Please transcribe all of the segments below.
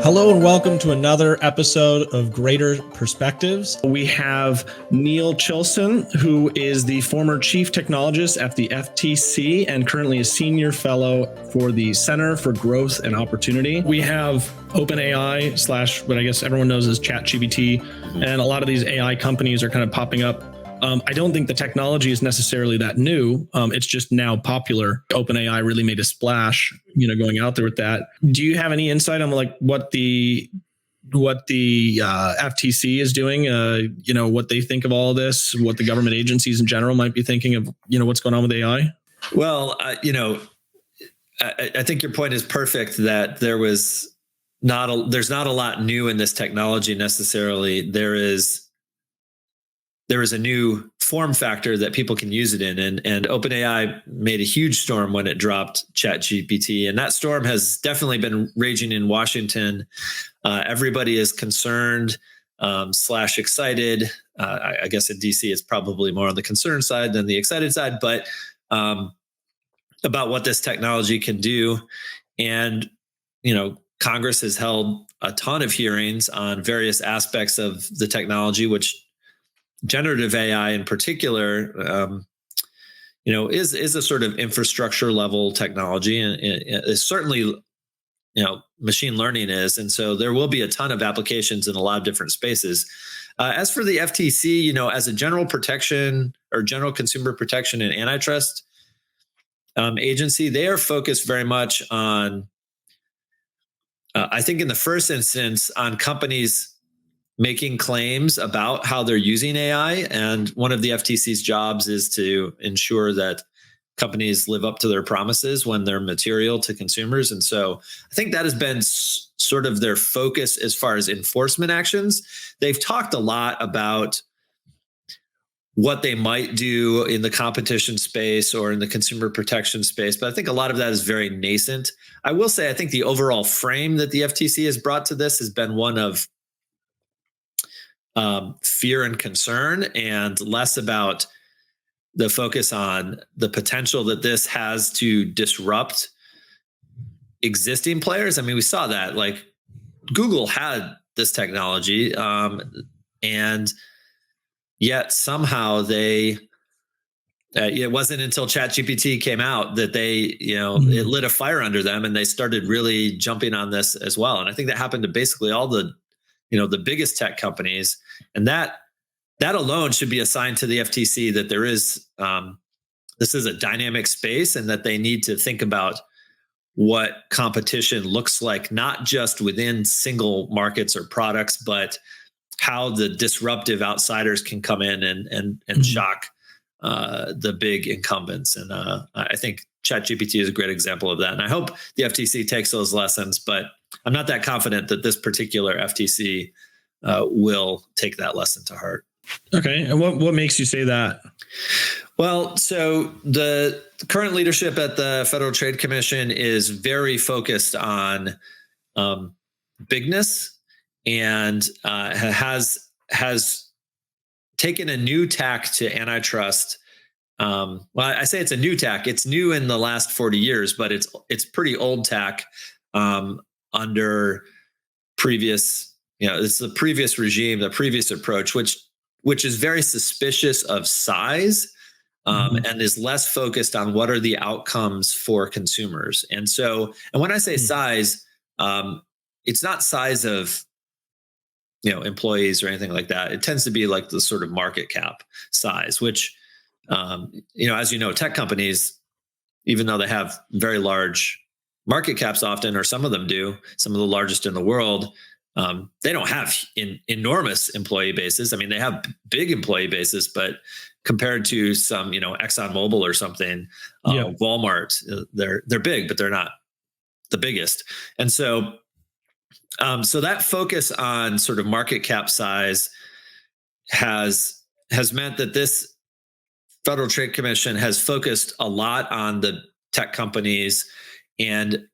Hello and welcome to another episode of Greater Perspectives. We have Neil Chilson, who is the former chief technologist at the FTC and currently a senior fellow for the Center for Growth and Opportunity. We have OpenAI / what I guess everyone knows as ChatGPT, and a lot of these AI companies are kind of popping up. I don't think the technology is necessarily that new. It's just now popular. OpenAI really made a splash, going out there with that. Do you have any insight on what the FTC is doing? What they think of all of this, what the government agencies in general might be thinking of, what's going on with AI? Well, I think your point is perfect that there's not a lot new in this technology necessarily. There is a new form factor that people can use it in. And OpenAI made a huge storm when it dropped ChatGPT. And that storm has definitely been raging in Washington. Everybody is concerned / excited. I guess in DC, it's probably more on the concerned side than the excited side, but about what this technology can do. And, Congress has held a ton of hearings on various aspects of the technology, which generative AI in particular, is a sort of infrastructure level technology, and it's certainly, machine learning is, and so there will be a ton of applications in a lot of different spaces. As for the FTC, as a general protection or general consumer protection and antitrust agency, they are focused very much on, I think, in the first instance, on companies making claims about how they're using AI. And one of the FTC's jobs is to ensure that companies live up to their promises when they're material to consumers. And so I think that has been sort of their focus as far as enforcement actions. They've talked a lot about what they might do in the competition space or in the consumer protection space, but I think a lot of that is very nascent. I will say, I think the overall frame that the FTC has brought to this has been one of fear and concern, and less about the focus on the potential that this has to disrupt existing players. I mean, we saw that, like, Google had this technology, and yet somehow they, it wasn't until ChatGPT came out that they, it lit a fire under them, and they started really jumping on this as well. And I think that happened to basically all the the biggest tech companies, and that alone should be a sign to the FTC that there is, this is a dynamic space, and that they need to think about what competition looks like, not just within single markets or products, but how the disruptive outsiders can come in and shock the big incumbents. And I think ChatGPT is a great example of that. And I hope the FTC takes those lessons, but I'm not that confident that this particular FTC will take that lesson to heart. Okay. And what makes you say that? Well, so the current leadership at the Federal Trade Commission is very focused on bigness, and has taken a new tack to antitrust. Well, I say it's a new tack. It's new in the last 40 years, but it's pretty old tack under previous, it's the previous regime, the previous approach, which is very suspicious of size, and is less focused on what are the outcomes for consumers. And when I say size, it's not size of employees or anything like that. It tends to be like the sort of market cap size, which, as tech companies, even though they have very large market caps often, or some of them do, some of the largest in the world, they don't have enormous employee bases. I mean, they have big employee bases, but compared to some, ExxonMobil or something, Walmart, they're big, but they're not the biggest. And so that focus on sort of market cap size has meant that this Federal Trade Commission has focused a lot on the tech companies, and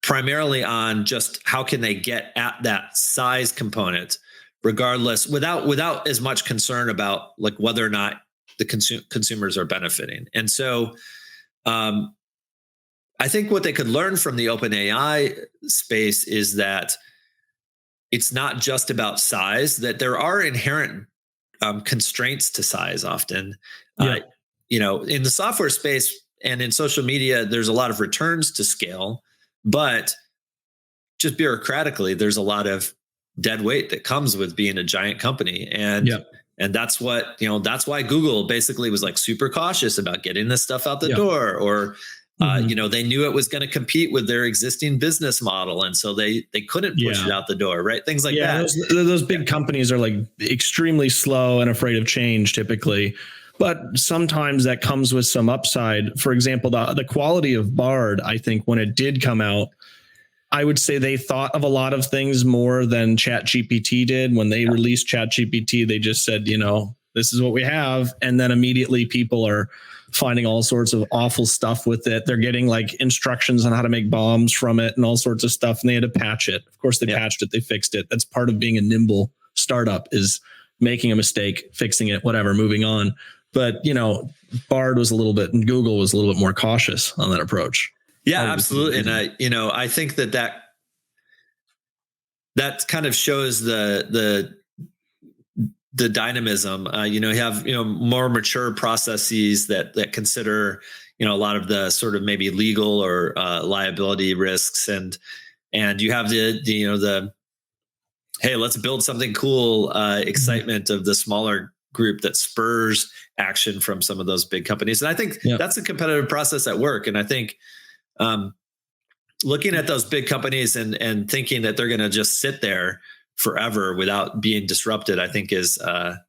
primarily on just how can they get at that size component, regardless, without as much concern about like whether or not the consumers are benefiting. And so I I think what they could learn from the OpenAI space is that it's not just about size, that there are inherent constraints to size often. Yeah. In the software space and in social media, there's a lot of returns to scale, but just bureaucratically, there's a lot of dead weight that comes with being a giant company. And that's what, that's why Google basically was like super cautious about getting this stuff out the door, or they knew it was going to compete with their existing business model, and so they couldn't push it out the door, right? Things like that. Those big companies are like extremely slow and afraid of change typically, but sometimes that comes with some upside. For example, the quality of Bard, I think when it did come out, I would say they thought of a lot of things more than ChatGPT did. When they released ChatGPT, they just said, this is what we have. And then immediately people are finding all sorts of awful stuff with it. They're getting like instructions on how to make bombs from it and all sorts of stuff. And they had to patch it. Of course, they patched it. They fixed it. That's part of being a nimble startup, is making a mistake, fixing it, whatever, moving on. But, Bard was a little bit, and Google was a little bit more cautious on that approach. Yeah, absolutely. And I think that kind of shows the dynamism. You have more mature processes that consider a lot of the sort of maybe legal or liability risks, and you have the hey, let's build something cool excitement of the smaller group that spurs action from some of those big companies. And I think that's a competitive process at work. And I think looking at those big companies and thinking that they're going to just sit there forever without being disrupted, I think is that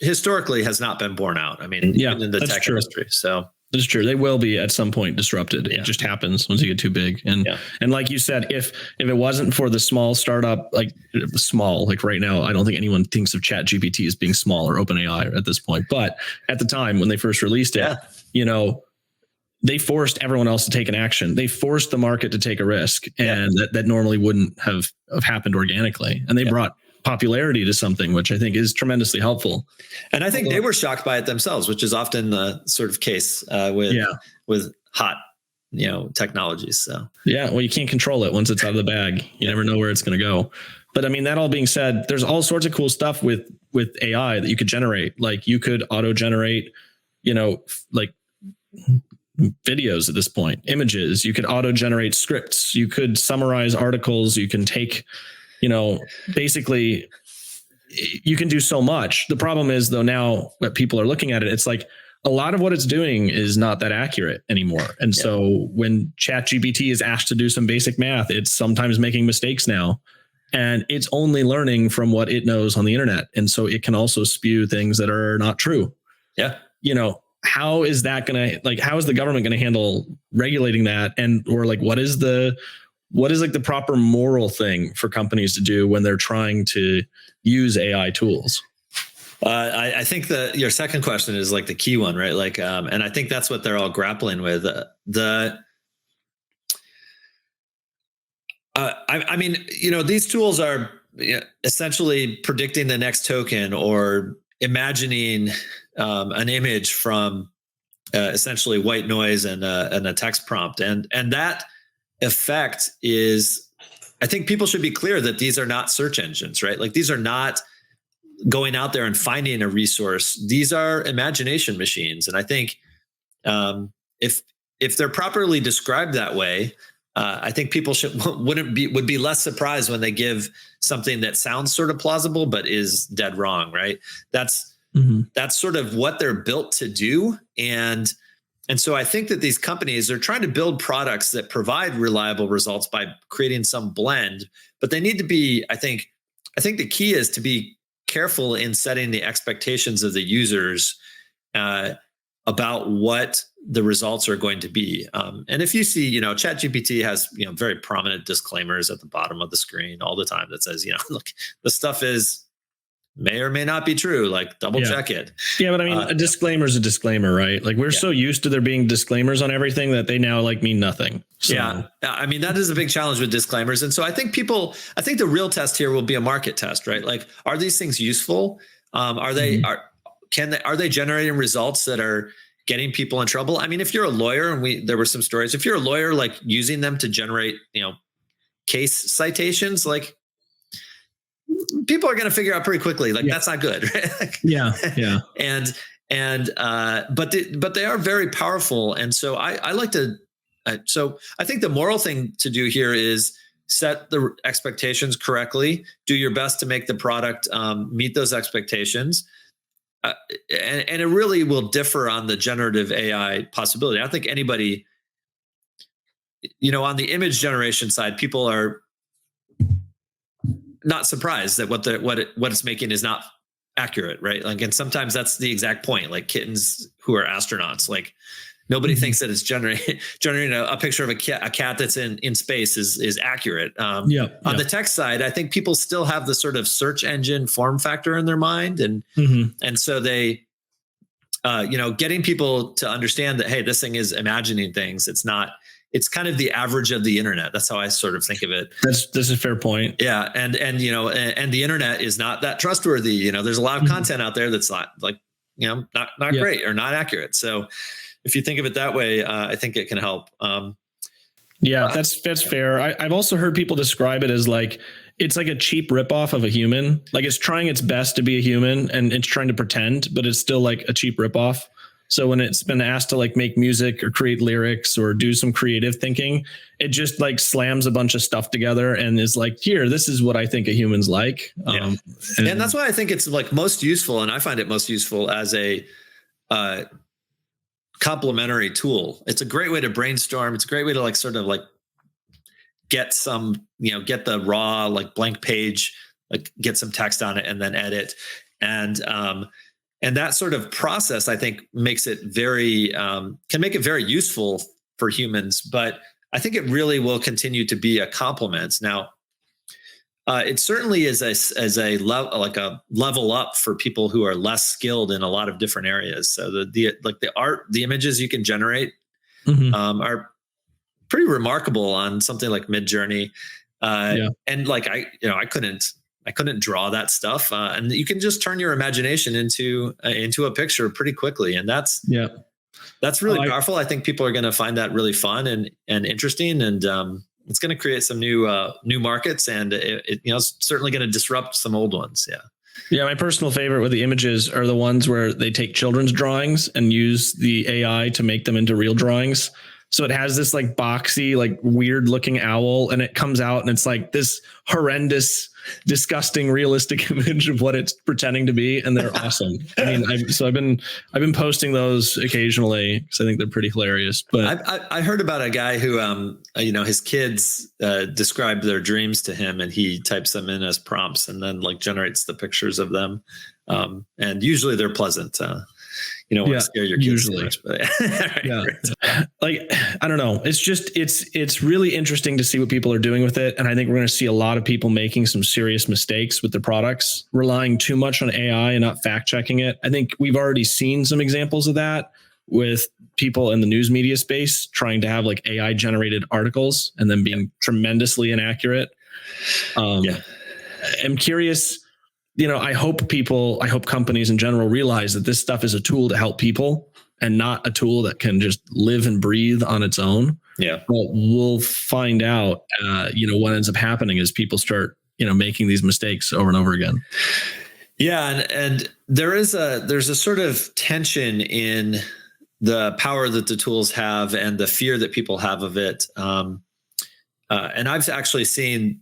historically has not been borne out. I mean, even in the tech industry. So that's true. They will be at some point disrupted. It just happens once you get too big. And like you said, if it wasn't for the small startup, like right now, I don't think anyone thinks of ChatGPT as being small or OpenAI at this point. But at the time when they first released it, they forced everyone else to take an action. They forced the market to take a risk, and that normally wouldn't have happened organically. And they brought popularity to something, which I think is tremendously helpful. And I think they were shocked by it themselves, which is often the sort of case with hot, technologies. So well, you can't control it once it's out of the bag. You never know where it's going to go. But I mean, that all being said, there's all sorts of cool stuff with AI that you could generate. Like you could auto generate, like videos at this point, images. You could auto generate scripts. You could summarize articles. You can take, basically you can do so much. The problem is though, now that people are looking at it, it's like a lot of what it's doing is not that accurate anymore. And so when ChatGPT is asked to do some basic math, it's sometimes making mistakes now, and it's only learning from what it knows on the internet. And so it can also spew things that are not true. Yeah. How is that going to, how is the government going to handle regulating that? And, or what is the proper moral thing for companies to do when they're trying to use AI tools? I think your second question is the key one, right? And I think that's what they're all grappling with. I mean, these tools are essentially predicting the next token or imagining an image from essentially white noise and a text prompt, and that effect is, I think people should be clear that these are not search engines, right? These are not going out there and finding a resource. These are imagination machines, and I think if they're properly described that way, I think people would be less surprised when they give something that sounds sort of plausible but is dead wrong, right? That's sort of what they're built to do. And so I think that these companies are trying to build products that provide reliable results by creating some blend, but they need to be, I think the key is to be careful in setting the expectations of the users about what the results are going to be. And if you see, ChatGPT has, very prominent disclaimers at the bottom of the screen all the time that says, look, the stuff may or may not be true. Double check it. Yeah, but I mean, a disclaimer is a discllaimer, right? We're so used to there being disclaimers on everything that they now mean nothing. So. Yeah, I mean, that is a big challenge with disclaimers. And so I think the real test here will be a market test, right? Are these things useful? Are they generating results that are getting people in trouble. I mean, if you're a lawyer, and there were some stories, if you're a lawyer, like using them to generate, case citations, like people are going to figure out pretty quickly, like that's not good. Right? Yeah. But they are very powerful. And so I like to, so I think the moral thing to do here is set the expectations correctly, do your best to make the product meet those expectations. And it really will differ on the generative AI possibility. I don't think anybody, on the image generation side, people are not surprised that what it's making is not accurate, right? Like, and sometimes that's the exact point. Like kittens who are astronauts, like nobody thinks that it's generating a picture of a cat that's in space is accurate. On the tech side, I think people still have the sort of search engine form factor in their mind, and so they, getting people to understand that, hey, this thing is imagining things. It's not. It's kind of the average of the internet. That's how I sort of think of it. That's a fair point. Yeah, and the internet is not that trustworthy. There's a lot of content out there that's not like not great or not accurate. So if you think of it that way, I think it can help. That's fair. I've also heard people describe it as like it's like a cheap ripoff of a human. Like it's trying its best to be a human and it's trying to pretend, but it's still like a cheap ripoff. So when it's been asked to like make music or create lyrics or do some creative thinking, it just like slams a bunch of stuff together and is like, here, this is what I think a human's like. And that's why I think it's like most useful. And I find it most useful as a complementary tool. It's a great way to brainstorm. It's a great way to like sort of like get some, get the raw like blank page, like get some text on it and then edit. And that sort of process, I think, makes it can make it very useful for humans. But I think it really will continue to be a complement. Now, it certainly is a level up for people who are less skilled in a lot of different areas. So the images you can generate are pretty remarkable on something like Midjourney. And like I couldn't draw that stuff, and you can just turn your imagination into a picture pretty quickly, and that's really powerful. I think people are going to find that really fun and interesting, and it's going to create some new markets, and it's certainly going to disrupt some old ones. Yeah, my personal favorite with the images are the ones where they take children's drawings and use the AI to make them into real drawings. So it has this like boxy, like weird looking owl, and it comes out and it's like this horrendous, disgusting, realistic image of what it's pretending to be, and they're awesome. I mean, I've been posting those occasionally because I think they're pretty hilarious. But I heard about a guy who, his kids described their dreams to him, and he types them in as prompts, and then like generates the pictures of them, and usually they're pleasant. Want to scare your kids usually. Much, but like, I don't know. It's just, it's really interesting to see what people are doing with it. And I think we're going to see a lot of people making some serious mistakes with their products, relying too much on AI and not fact checking it. I think we've already seen some examples of that with people in the news media space trying to have like AI generated articles and then being tremendously inaccurate. I'm curious, I hope companies in general realize that this stuff is a tool to help people and not a tool that can just live and breathe on its own. Yeah. But we'll find out, what ends up happening is people start, making these mistakes over and over again. Yeah. And there's a sort of tension in the power that the tools have and the fear that people have of it. And I've actually seen,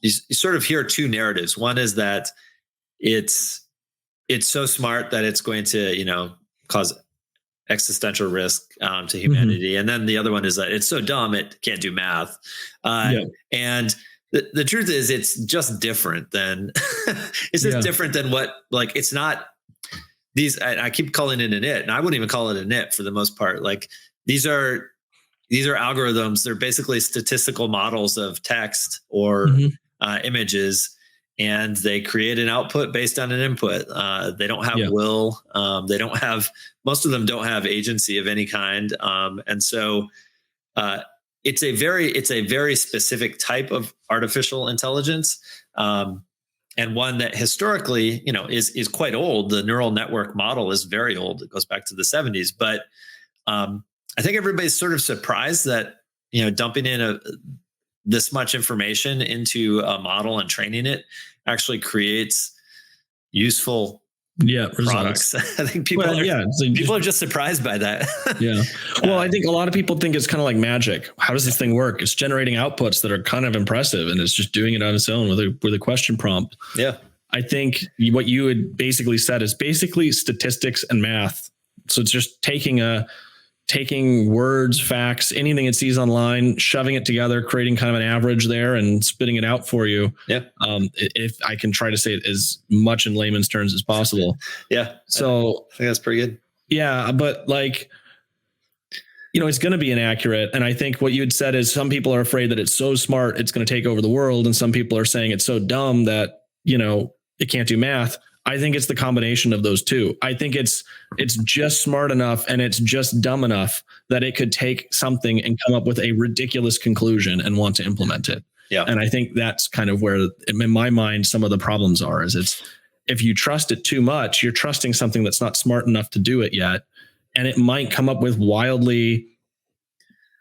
you sort of hear two narratives. One is that it's so smart that it's going to, cause existential risk to humanity. And then the other one is that it's so dumb it can't do math. And the truth is it's just different than different than what, like, it's not these, I keep calling it an it, and I wouldn't even call it a nit for the most part. Like these are algorithms. They're basically statistical models of text or images, and they create an output based on an input. They don't have will. Most of them don't have agency of any kind. And so it's a very specific type of artificial intelligence. and one that historically, is quite old. The neural network model is very old. It goes back to the 70s. But I think everybody's sort of surprised that, dumping in this much information into a model and training it actually creates useful products. I think people are just surprised by that. Yeah. Well, I think a lot of people think it's kind of like magic. How does this thing work? It's generating outputs that are kind of impressive, and it's just doing it on its own with a question prompt. Yeah. I think what you had basically said is basically statistics and math. So it's just taking words, facts, anything it sees online, shoving it together, creating kind of an average there and spitting it out for you. Yeah. If I can try to say it as much in layman's terms as possible. Yeah. So I think that's pretty good. Yeah. But it's going to be inaccurate. And I think what you had said is some people are afraid that it's so smart, it's going to take over the world. And some people are saying it's so dumb that, it can't do math. I think it's the combination of those two. I think it's just smart enough and it's just dumb enough that it could take something and come up with a ridiculous conclusion and want to implement it. Yeah. And I think that's kind of where, in my mind, some of the problems are, is if you trust it too much, you're trusting something that's not smart enough to do it yet. And it might come up with wildly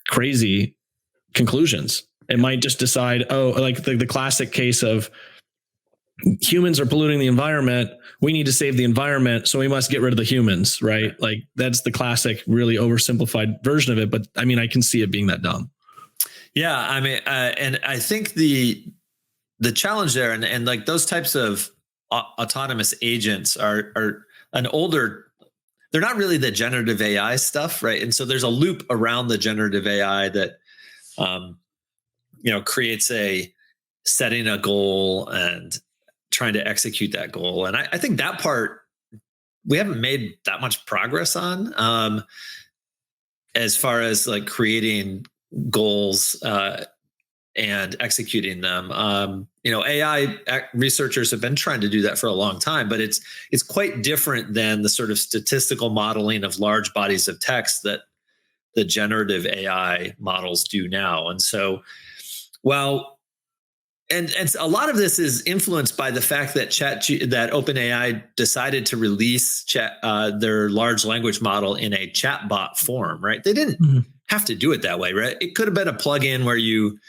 crazy conclusions. It might just decide, like the classic case of, humans are polluting the environment. We need to save the environment, so we must get rid of the humans, right? Like that's the classic, really oversimplified version of it. But I mean, I can see it being that dumb. Yeah, I mean, and I think the challenge there, and like those types of autonomous agents are an older. They're not really the generative AI stuff, right? And so there's a loop around the generative AI that, creates setting a goal and trying to execute that goal. And I think that part we haven't made that much progress on, as far as like creating goals and executing them. AI researchers have been trying to do that for a long time, but it's quite different than the sort of statistical modeling of large bodies of text that the generative AI models do now. And so, And a lot of this is influenced by the fact that that OpenAI decided to release their large language model in a chatbot form, right? They didn't have to do it that way, right? It could have been a plugin where you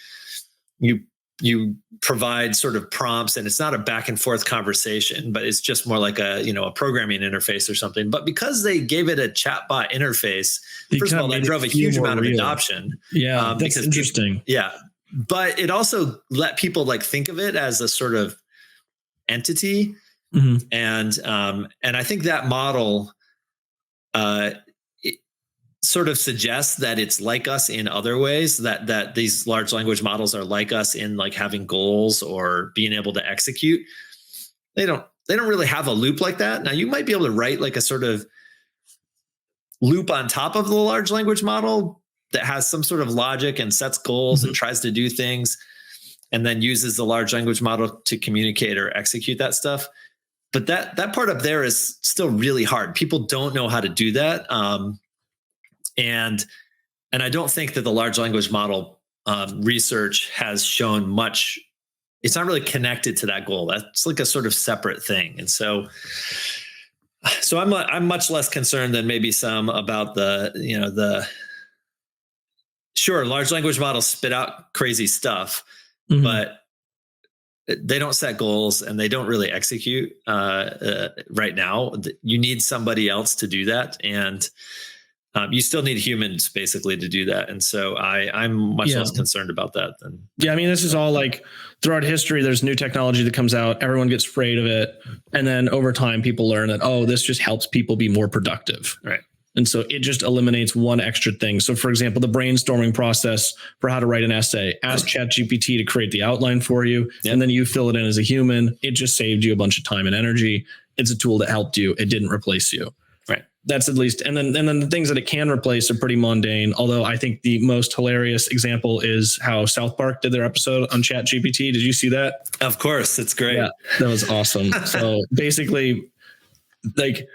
provide sort of prompts, and it's not a back and forth conversation, but it's just more like a programming interface or something. But because they gave it a chatbot interface, first of all, that drove a huge amount of adoption. Yeah, that's interesting. But it also let people like think of it as a sort of entity. And I think that model it sort of suggests that it's like us in other ways, that these large language models are like us in like having goals or being able to execute. They don't really have a loop like that. Now you might be able to write like a sort of loop on top of the large language model that has some sort of logic and sets goals and tries to do things and then uses the large language model to communicate or execute that stuff. But that part up there is still really hard. People don't know how to do that. And I don't think that the large language model research has shown much. It's not really connected to that goal. That's like a sort of separate thing. And so I'm much less concerned than maybe some about sure, large language models spit out crazy stuff, but they don't set goals and they don't really execute right now. You need somebody else to do that. And you still need humans basically to do that. And so I'm much less concerned about that than. Yeah. I mean, this is all like throughout history, there's new technology that comes out. Everyone gets afraid of it. And then over time, people learn that, this just helps people be more productive. Right. And so it just eliminates one extra thing. So for example, the brainstorming process for how to write an essay, ask ChatGPT to create the outline for you. Yep. And then you fill it in as a human. It just saved you a bunch of time and energy. It's a tool that helped you. It didn't replace you. Right. That's at least, and then the things that it can replace are pretty mundane. Although I think the most hilarious example is how South Park did their episode on ChatGPT. Did you see that? Of course. It's great. Yeah, that was awesome. So basically, like,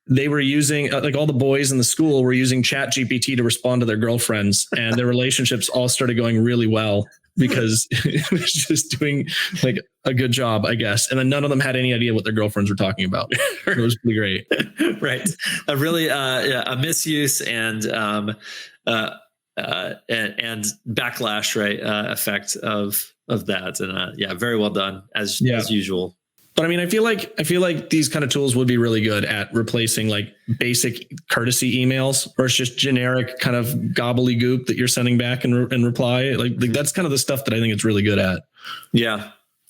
they were using like all the boys in the school were using ChatGPT to respond to their girlfriends, and their relationships all started going really well because it was just doing like a good job, I guess. And then none of them had any idea what their girlfriends were talking about. It was pretty great. Right. A really a misuse and backlash, right, effect of that. And very well done as usual. But I mean, I feel like these kind of tools would be really good at replacing like basic courtesy emails, or it's just generic kind of gobbledygook that you're sending back in reply. Like that's kind of the stuff that I think it's really good at. Yeah.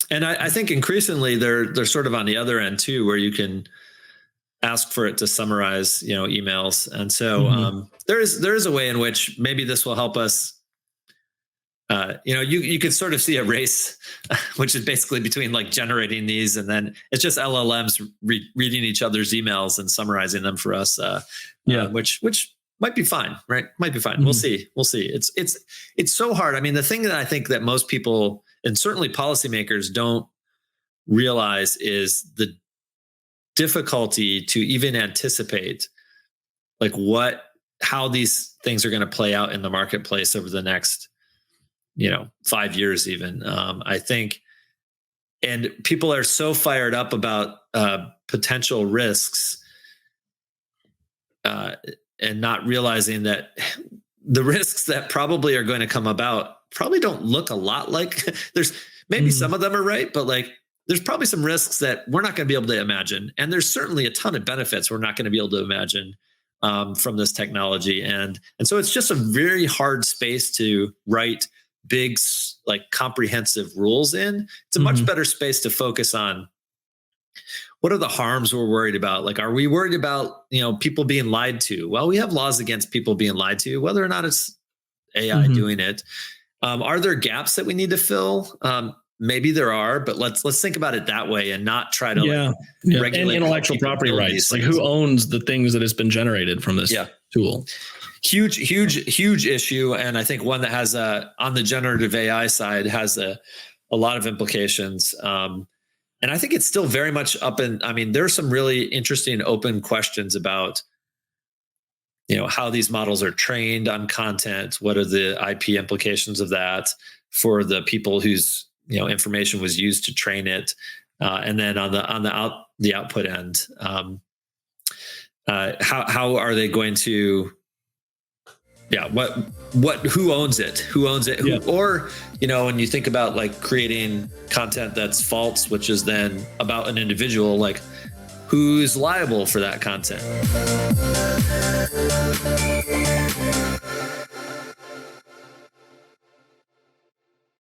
And I think increasingly they're sort of on the other end too, where you can ask for it to summarize, emails. And so there is a way in which maybe this will help us. You could sort of see a race, which is basically between like generating these, and then it's just LLMs reading each other's emails and summarizing them for us. Which might be fine, right? Might be fine. We'll see. It's so hard. I mean, the thing that I think that most people, and certainly policymakers, don't realize is the difficulty to even anticipate like how these things are going to play out in the marketplace over the next 5 years even. I think, and people are so fired up about potential risks and not realizing that the risks that probably are going to come about probably don't look a lot like there's maybe some of them are right, but like there's probably some risks that we're not going to be able to imagine. And there's certainly a ton of benefits we're not going to be able to imagine from this technology. And so it's just a very hard space to write big, like comprehensive rules in. It's a much better space to focus on what are the harms we're worried about. Like, are we worried about, people being lied to? Well, we have laws against people being lied to, whether or not it's AI doing it. Are there gaps that we need to fill? Maybe there are, but let's think about it that way and not try to regulate and intellectual property rights. Like who owns the things that has been generated from this tool? Huge issue. And I think one that has on the generative AI side has a lot of implications. And I think it's still very much there are some really interesting open questions about, how these models are trained on content. What are the IP implications of that for the people whose, information was used to train it? And then on the output end, how are they going to, who owns it? Who owns it? Or, when you think about like creating content that's false, which is then about an individual, like who's liable for that content?